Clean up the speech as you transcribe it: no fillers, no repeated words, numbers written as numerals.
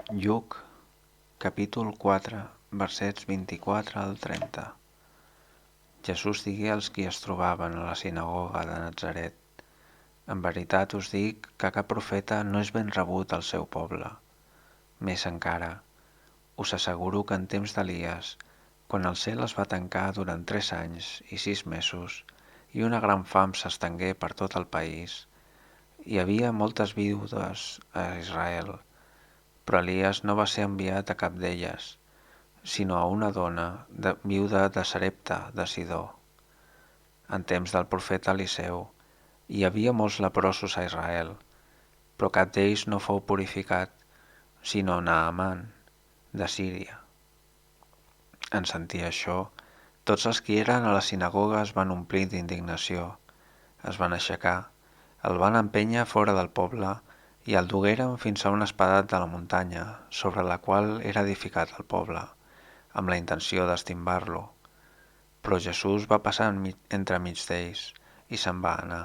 Lluc, capítol 4, versets 24 al 30. Jesús digué als qui es trobaven a la sinagoga de Natzaret: En veritat us dic que cap profeta no és ben rebut al seu poble. Més encara, us asseguro que en temps d'Elies, quan el cel es va tancar durant 3 anys i 6 mesos i una gran fam s'estengué per tot el país, hi havia moltes viudes a Israel, però Elies no va ser enviat a cap d'elles, sinó a una dona viuda de Sarepta de Sidó. En temps del profeta Eliseu hi havia molts leprosos a Israel, però cap d'ells no fou purificat, sinó Naaman de Síria. En sentir això, tots els qui eren a la sinagoga es van omplir d'indignació, es van aixecar, el van empènyer fora del poble i el dugueren fins a un espadat de la muntanya sobre la qual era edificat el poble, amb la intenció d'estimbar-lo. Però Jesús va passar entremig d'ells i se'n va anar.